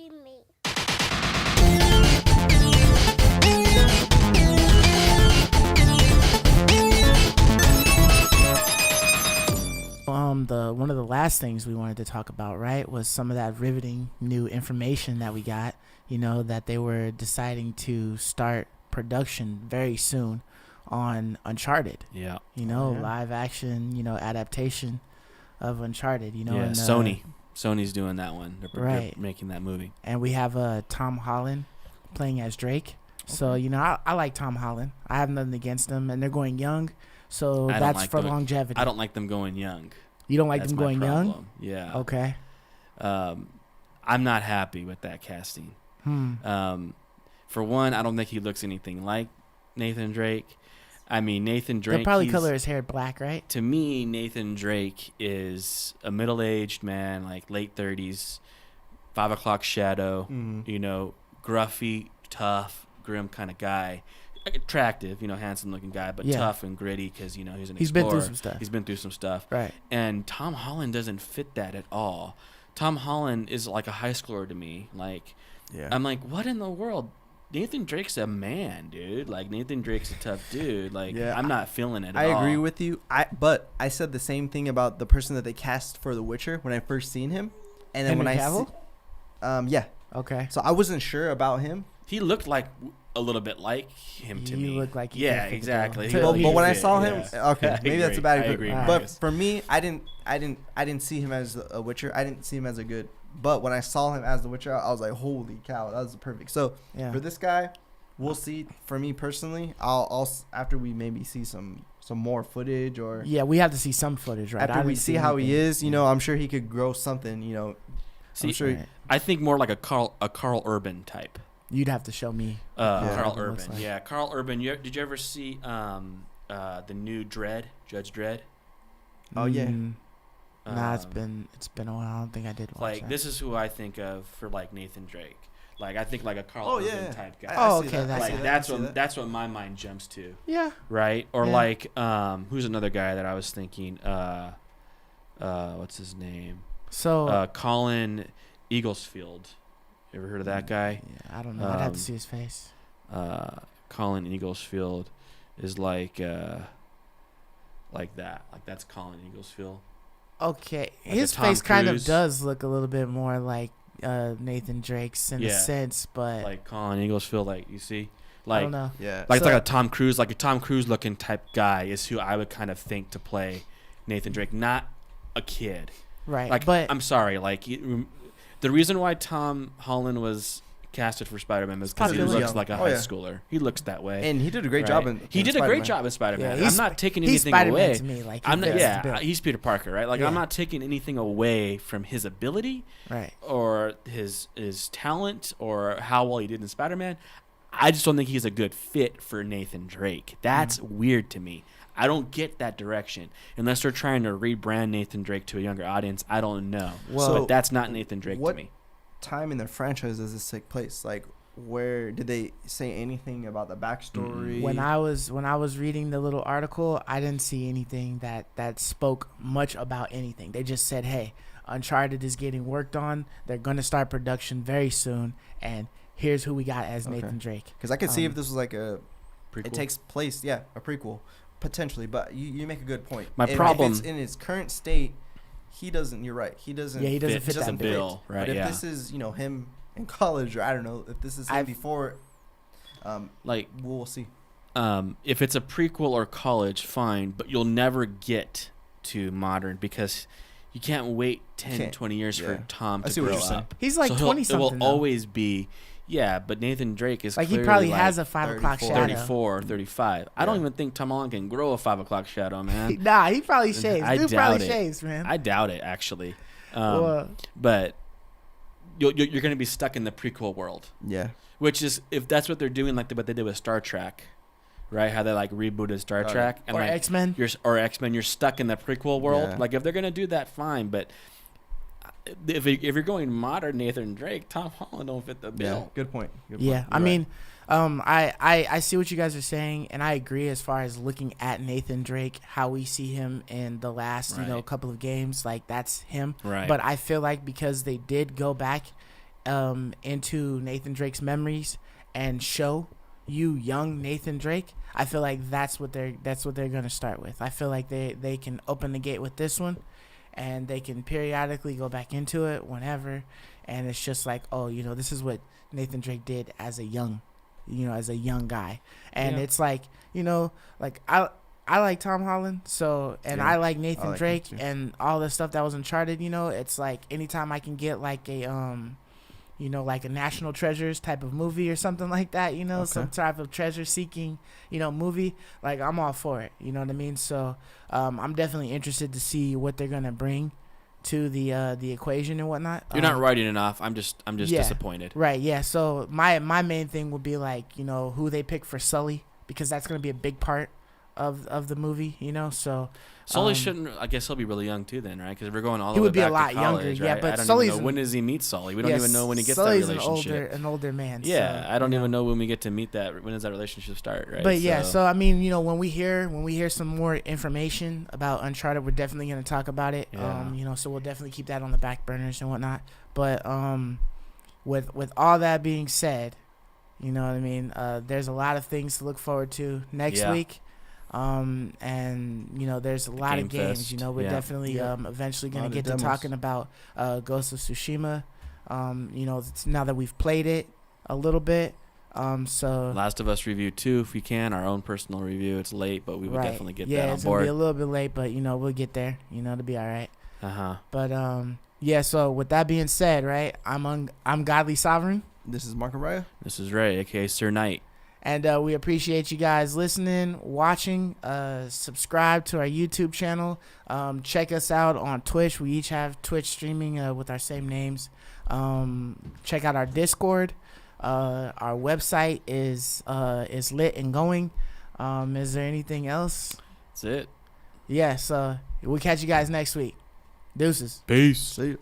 see me. The one of the last things we wanted to talk about, right, was some of that riveting new information that we got. You know, that they were deciding to start production very soon on Uncharted. Yeah. You know, live action, adaptation of Uncharted. Yeah, and, Sony's doing that one. They're making that movie. And we have Tom Holland playing as Drake. Okay. So, I like Tom Holland. I have nothing against him. And they're going young. So that's for longevity. I don't like them going young. You don't like them going young? Yeah. Okay. I'm not happy with that casting. For one, I don't think he looks anything like Nathan Drake. I mean, Nathan Drake. They'll probably color his hair black, right? To me, Nathan Drake is a middle-aged man, like late 30s, 5 o'clock shadow, gruffy, tough, grim kind of guy. Attractive, handsome-looking guy, but tough and gritty because, he's an explorer. He's been through some stuff. He's been through some stuff. Right. And Tom Holland doesn't fit that at all. Tom Holland is like a high schooler to me. I'm like, what in the world? Nathan Drake's a man, dude. Like, Nathan Drake's a tough dude. I'm not feeling it at all. I agree with you. But I said the same thing about the person that they cast for The Witcher when I first seen him. And then Henry Cavill? Yeah. Okay. So I wasn't sure about him. He looked like a little bit like him to me. He looked like exactly. But when I saw him, okay, maybe that's a bad agree. But for me, I didn't see him as a Witcher. I didn't see him as a good. But when I saw him as the Witcher, I was like, holy cow, that was perfect. So for this guy, we'll see. For me personally, I'll after we maybe see some more footage or we have to see some footage, right? After we see how he is, I'm sure he could grow something. See, I'm sure I think more like a Carl Urban type. You'd have to show me. Carl Urban. Like. Yeah, Carl Urban. Did you ever see the new Judge Dredd? Oh yeah. Nah, it's been a while. I don't think I did watch that. This is who I think of for Nathan Drake. I think like a Carl Urban type guy. Okay, that's what my mind jumps to. Yeah. Right? Or who's another guy that I was thinking? What's his name? So Colin Eaglesfield. You ever heard of that guy? Yeah, I don't know. I'd have to see his face. Colin Eaglesfield is like that. Like that's Colin Eaglesfield. Okay, his face kind of does look a little bit more like Nathan Drake's in a sense, but like Colin Eaglesfield, you see, I don't know. Yeah, it's like a Tom Cruise, like a Tom Cruise looking type guy is who I would kind of think to play Nathan Drake, not a kid, right? But I'm sorry, the reason why Tom Holland was casted for Spider-Man is because he looks like a high schooler. He looks that way, and he did a great job in He did Spider-Man. a great job in Spider-Man. Yeah, I'm not taking anything Spider-Man away. To me, I'm not. He's Peter Parker, right? I'm not taking anything away from his ability, right, or his talent, or how well he did in Spider-Man. I just don't think he's a good fit for Nathan Drake. That's weird to me. I don't get that direction unless they're trying to rebrand Nathan Drake to a younger audience. I don't know, but that's not Nathan Drake to me. Time in the franchise does this take place? Where did they say anything about the backstory? When I was reading the little article, I didn't see anything that spoke much about anything. They just said, hey, Uncharted is getting worked on. They're going to start production very soon, and here's who we got as Nathan Drake. Because I could see if this was like prequel. It takes place, a prequel potentially. But you make a good point. My problem if it's in his current state, he doesn't. You're right. He doesn't. Yeah, he doesn't fit that bill, right? But if this is him in college, or I don't know, if this is him before, we'll see. If it's a prequel or college, fine, but you'll never get to modern because you can't wait 10, 20 years for Tom to grow up. He's like 20-something. It will always be, but Nathan Drake is he probably has a 5 o'clock shadow. 34 or 35. I don't even think Tom Holland can grow a 5 o'clock shadow, man. Nah, he probably shaves. I Dude doubt probably it. shaves, man. I doubt it, actually. But you're going to be stuck in the prequel world. Yeah. Which is, if that's what they're doing, like what they did with Star Trek, right? How they rebooted Star Trek. And or X-Men. You're stuck in the prequel world. Yeah. If they're going to do that, fine. But if you're going modern Nathan Drake, Tom Holland don't fit the bill. Good point. I mean, I see what you guys are saying, and I agree as far as looking at Nathan Drake, how we see him in the last couple of games, that's him. Right. But I feel like because they did go back into Nathan Drake's memories and show you young Nathan Drake, I feel like that's what they're gonna start with. I feel like they can open the gate with this one, and they can periodically go back into it whenever, and it's just like, oh, this is what Nathan Drake did as a young guy, and it's like, like I like Tom Holland, so, and I like Nathan Drake and all the stuff that was Uncharted. It's like anytime I can get like a like a National Treasures type of movie or something like that, some type of treasure seeking, movie, like I'm all for it. You know what I mean? So I'm definitely interested to see what they're gonna bring to the equation and whatnot. You're not writing it off. I'm just disappointed. Right. Yeah. So my main thing would be like, who they pick for Sully, because that's gonna be a big part of the movie. So Sully shouldn't. I guess he'll be really young too, then, right? Because we're going all the he way would be back a lot to college, younger. Right? Yeah, but I don't Sully's even know when does he meet Sully? We don't even know when he gets Sully's that relationship. an older man. Yeah, so, I don't even know when we get to meet that. When does that relationship start? Right. But yeah, so I mean, when we hear some more information about Uncharted, we're definitely going to talk about it. Yeah. So we'll definitely keep that on the back burners and whatnot. But with all that being said, you know what I mean. There's a lot of things to look forward to next week. And there's a lot of games. Fest. We're definitely eventually going to get to talking about Ghost of Tsushima. It's now that we've played it a little bit. So Last of Us review 2, if we can, our own personal review. It's late, but we would definitely get that on board. Yeah, it's gonna be a little bit late, but we'll get there. It'll be all right. But so with that being said, right, I'm Godly Sovereign. This is Mark Araya. This is Ray, aka Sir Knight. And we appreciate you guys listening, watching. Subscribe to our YouTube channel. Check us out on Twitch. We each have Twitch streaming with our same names. Check out our Discord. Our website is lit and going. Is there anything else? That's it. Yeah, so we'll catch you guys next week. Deuces. Peace. See you.